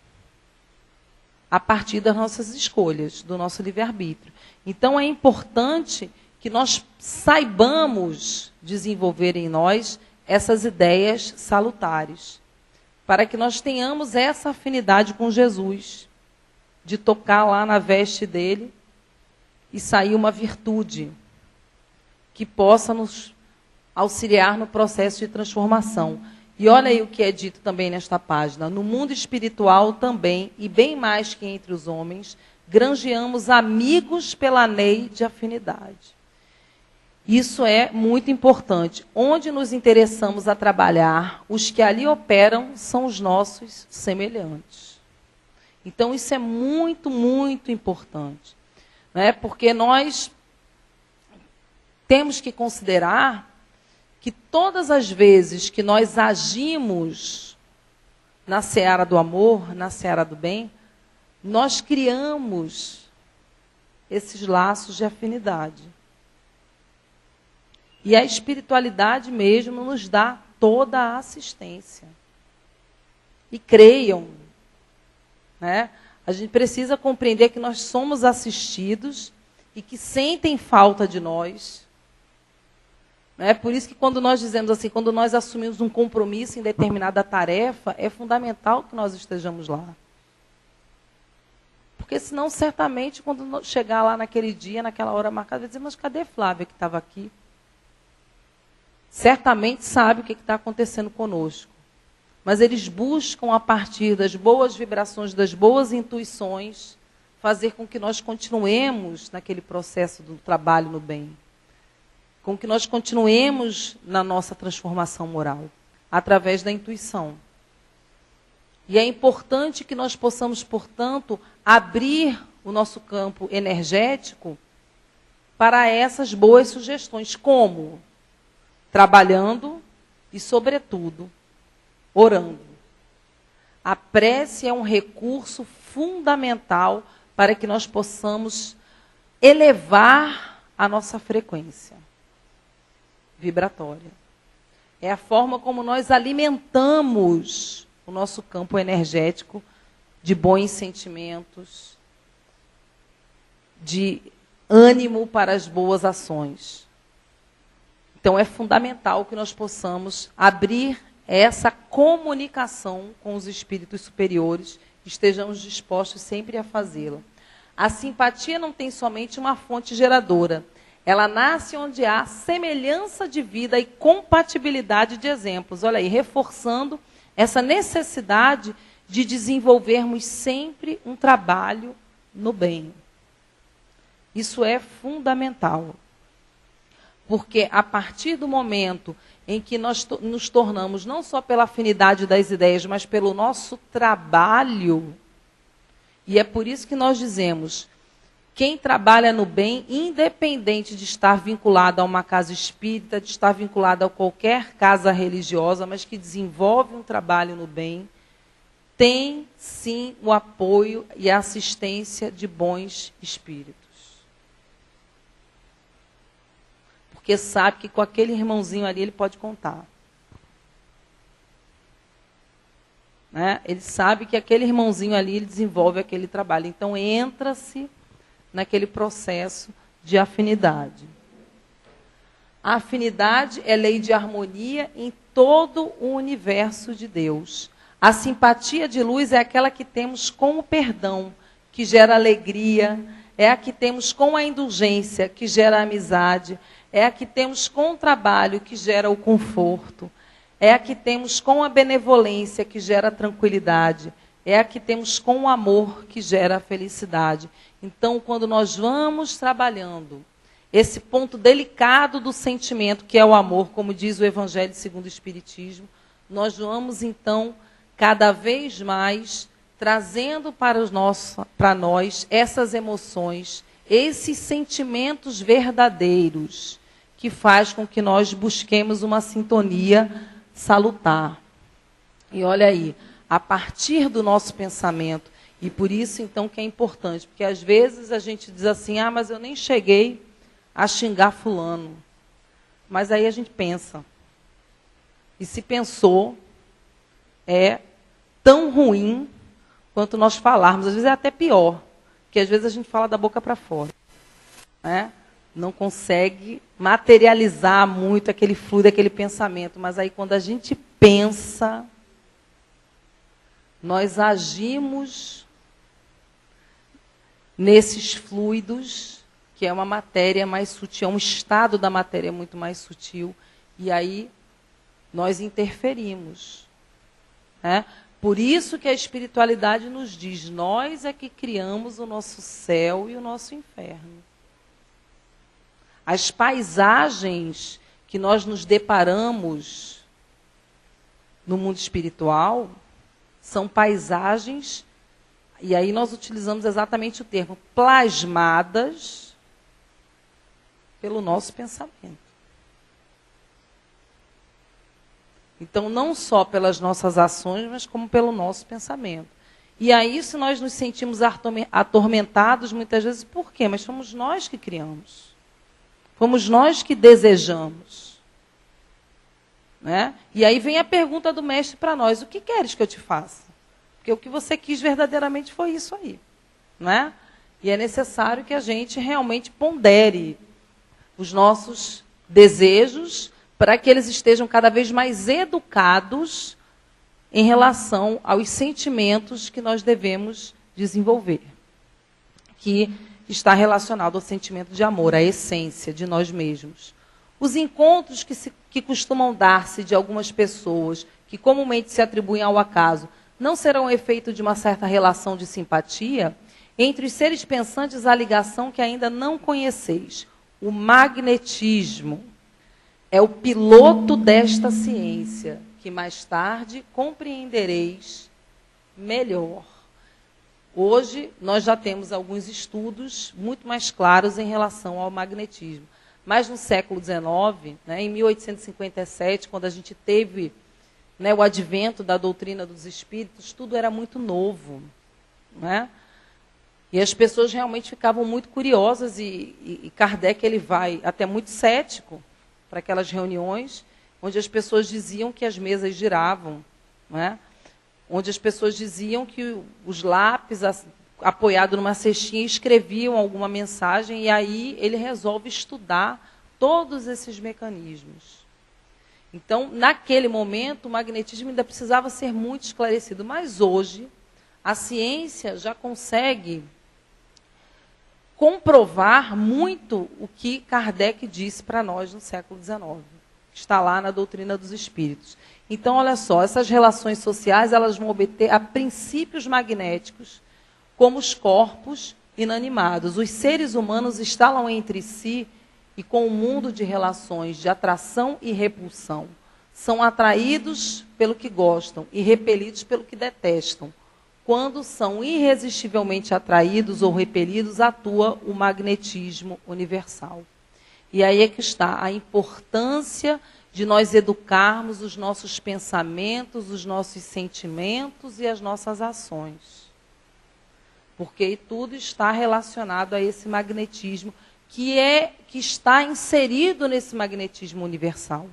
A partir das nossas escolhas, do nosso livre-arbítrio. Então, é importante que nós saibamos desenvolver em nós essas ideias salutares, para que nós tenhamos essa afinidade com Jesus, de tocar lá na veste dele e sair uma virtude que possa nos auxiliar no processo de transformação. E olha aí o que é dito também nesta página. No mundo espiritual também, e bem mais que entre os homens, granjeamos amigos pela lei de afinidade. Isso é muito importante. Onde nos interessamos a trabalhar, os que ali operam são os nossos semelhantes. Então, isso é muito, muito importante. Né? Porque nós temos que considerar que todas as vezes que nós agimos na seara do amor, na seara do bem, nós criamos esses laços de afinidade. E a espiritualidade mesmo nos dá toda a assistência. E creiam, né? A gente precisa compreender que nós somos assistidos e que sentem falta de nós. É por isso que quando nós dizemos assim, quando nós assumimos um compromisso em determinada tarefa, é fundamental que nós estejamos lá. Porque senão, certamente, quando chegar lá naquele dia, naquela hora marcada, vai dizer, mas cadê Flávia que estava aqui? Certamente sabe o que está acontecendo conosco. Mas eles buscam, a partir das boas vibrações, das boas intuições, fazer com que nós continuemos naquele processo do trabalho no bem. Com que nós continuemos na nossa transformação moral, através da intuição. E é importante que nós possamos, portanto, abrir o nosso campo energético para essas boas sugestões. Como? Trabalhando e, sobretudo, orando. A prece é um recurso fundamental para que nós possamos elevar a nossa frequência vibratória. É a forma como nós alimentamos o nosso campo energético de bons sentimentos, de ânimo para as boas ações. Então, é fundamental que nós possamos abrir essa comunicação com os espíritos superiores, estejamos dispostos sempre a fazê-la. A simpatia não tem somente uma fonte geradora. Ela nasce onde há semelhança de vida e compatibilidade de exemplos. Olha aí, reforçando essa necessidade de desenvolvermos sempre um trabalho no bem. Isso é fundamental. Porque a partir do momento em que nós nos tornamos, não só pela afinidade das ideias, mas pelo nosso trabalho, e é por isso que nós dizemos, quem trabalha no bem, independente de estar vinculado a uma casa espírita, de estar vinculado a qualquer casa religiosa, mas que desenvolve um trabalho no bem, tem sim o apoio e a assistência de bons espíritos. Porque sabe que com aquele irmãozinho ali ele pode contar. Né? Ele sabe que aquele irmãozinho ali ele desenvolve aquele trabalho. Então entra-se naquele processo de afinidade. A afinidade é lei de harmonia em todo o universo de Deus. A simpatia de luz é aquela que temos com o perdão, que gera alegria, é a que temos com a indulgência, que gera amizade, é a que temos com o trabalho, que gera o conforto, é a que temos com a benevolência, que gera a tranquilidade, é a que temos com o amor, que gera a felicidade. Então, quando nós vamos trabalhando esse ponto delicado do sentimento, que é o amor, como diz o Evangelho segundo o Espiritismo, nós vamos, então, cada vez mais trazendo para nós essas emoções, esses sentimentos verdadeiros, que faz com que nós busquemos uma sintonia salutar. E olha aí, a partir do nosso pensamento, e por isso, então, que é importante, porque às vezes a gente diz assim, mas eu nem cheguei a xingar fulano. Mas aí a gente pensa. E se pensou, é tão ruim quanto nós falarmos. Às vezes é até pior, porque às vezes a gente fala da boca para fora. Né? Não consegue materializar muito aquele fluido, aquele pensamento. Mas aí quando a gente pensa, nós agimos nesses fluidos, que é uma matéria mais sutil, é um estado da matéria muito mais sutil, e aí nós interferimos. Né? Por isso que a espiritualidade nos diz, nós é que criamos o nosso céu e o nosso inferno. As paisagens que nós nos deparamos no mundo espiritual são paisagens, e aí nós utilizamos exatamente o termo, plasmadas pelo nosso pensamento. Então, não só pelas nossas ações, mas como pelo nosso pensamento. E aí, se nós nos sentimos atormentados, muitas vezes, por quê? Mas fomos nós que criamos. Fomos nós que desejamos. Né? E aí vem a pergunta do mestre para nós, o que queres que eu te faça? Porque o que você quis verdadeiramente foi isso aí. Né? E é necessário que a gente realmente pondere os nossos desejos para que eles estejam cada vez mais educados em relação aos sentimentos que nós devemos desenvolver. Que está relacionado ao sentimento de amor, à essência de nós mesmos. Os encontros que costumam dar-se de algumas pessoas, que comumente se atribuem ao acaso, não serão efeito de uma certa relação de simpatia? Entre os seres pensantes há ligação que ainda não conheceis. O magnetismo é o piloto desta ciência, que mais tarde compreendereis melhor. Hoje, nós já temos alguns estudos muito mais claros em relação ao magnetismo. Mas no século XIX, né, em 1857, quando a gente teve, né, o advento da doutrina dos espíritos, tudo era muito novo. Né? E as pessoas realmente ficavam muito curiosas, e Kardec ele vai até muito cético para aquelas reuniões, onde as pessoas diziam que as mesas giravam. Né? onde as pessoas diziam que os lápis, apoiado numa cestinha, escreviam alguma mensagem, e aí ele resolve estudar todos esses mecanismos. Então, naquele momento, o magnetismo ainda precisava ser muito esclarecido, mas hoje a ciência já consegue comprovar muito o que Kardec disse para nós no século XIX. Está lá na doutrina dos espíritos. Então, olha só, essas relações sociais, elas vão obter a princípios magnéticos, como os corpos inanimados. Os seres humanos instalam entre si e com o mundo de relações de atração e repulsão. São atraídos pelo que gostam e repelidos pelo que detestam. Quando são irresistivelmente atraídos ou repelidos, atua o magnetismo universal. E aí é que está a importância de nós educarmos os nossos pensamentos, os nossos sentimentos e as nossas ações. Porque tudo está relacionado a esse magnetismo que está inserido nesse magnetismo universal.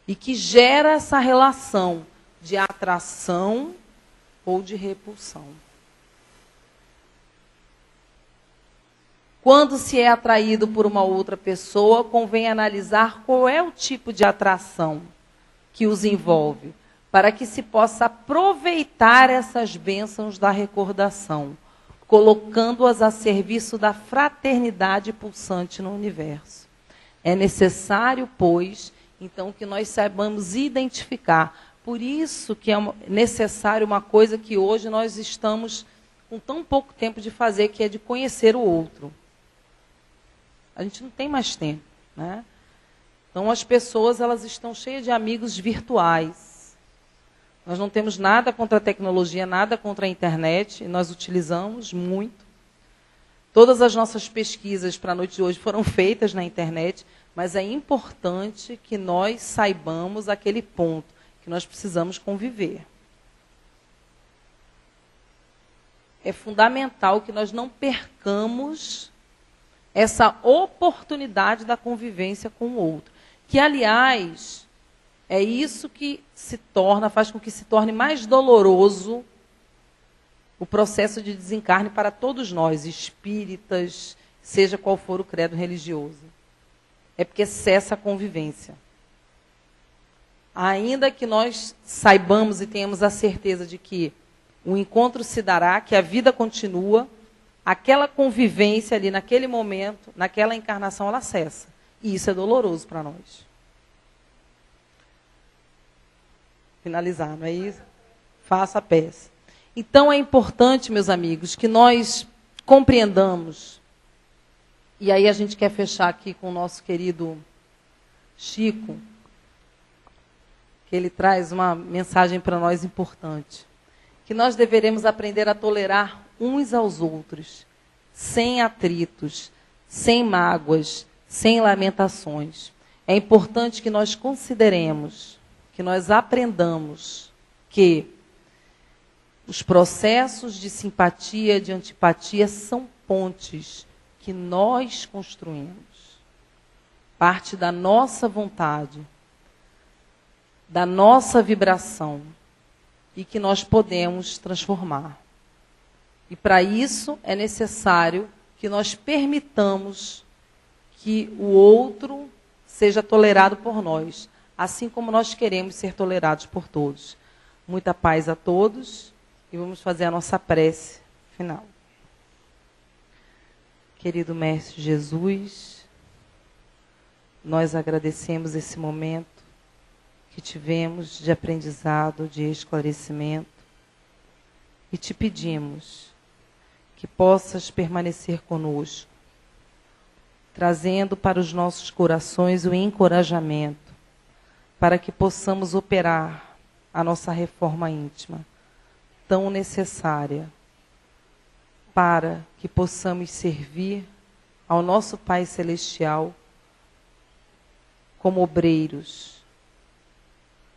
E que gera essa relação de atração ou de repulsão. Quando se é atraído por uma outra pessoa, convém analisar qual é o tipo de atração que os envolve, para que se possa aproveitar essas bênçãos da recordação, colocando-as a serviço da fraternidade pulsante no universo. É necessário, pois, então, que nós saibamos identificar. Por isso que é necessário uma coisa que hoje nós estamos com tão pouco tempo de fazer, que é de conhecer o outro. A gente não tem mais tempo, né? Então, as pessoas, elas estão cheias de amigos virtuais. Nós não temos nada contra a tecnologia, nada contra a internet, e nós utilizamos muito. Todas as nossas pesquisas para a noite de hoje foram feitas na internet, mas é importante que nós saibamos aquele ponto, que nós precisamos conviver. É fundamental que nós não percamos essa oportunidade da convivência com o outro. Que, aliás, é isso que faz com que se torne mais doloroso o processo de desencarne para todos nós, espíritas, seja qual for o credo religioso. É porque cessa a convivência. Ainda que nós saibamos e tenhamos a certeza de que o encontro se dará, que a vida continua, aquela convivência ali naquele momento, naquela encarnação, ela cessa. E isso é doloroso para nós. Finalizar, não é isso? Faça a peça. Então é importante, meus amigos, que nós compreendamos. E aí a gente quer fechar aqui com o nosso querido Chico, que ele traz uma mensagem para nós importante. Que nós deveremos aprender a tolerar uns aos outros, sem atritos, sem mágoas, sem lamentações. É importante que nós consideremos, que nós aprendamos que os processos de simpatia, de antipatia, são pontes que nós construímos. Parte da nossa vontade, da nossa vibração, e que nós podemos transformar. E para isso é necessário que nós permitamos que o outro seja tolerado por nós, assim como nós queremos ser tolerados por todos. Muita paz a todos e vamos fazer a nossa prece final. Querido Mestre Jesus, nós agradecemos esse momento que tivemos de aprendizado, de esclarecimento, e te pedimos que possas permanecer conosco, trazendo para os nossos corações o encorajamento, para que possamos operar a nossa reforma íntima, tão necessária, para que possamos servir ao nosso Pai Celestial como obreiros,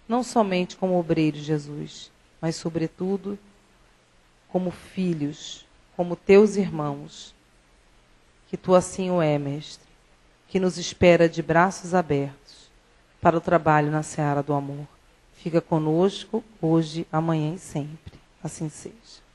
não somente como obreiros, Jesus, mas, sobretudo, como filhos, como teus irmãos, que tu assim o é, Mestre, que nos espera de braços abertos para o trabalho na seara do amor. fica conosco, hoje, amanhã e sempre. Assim seja.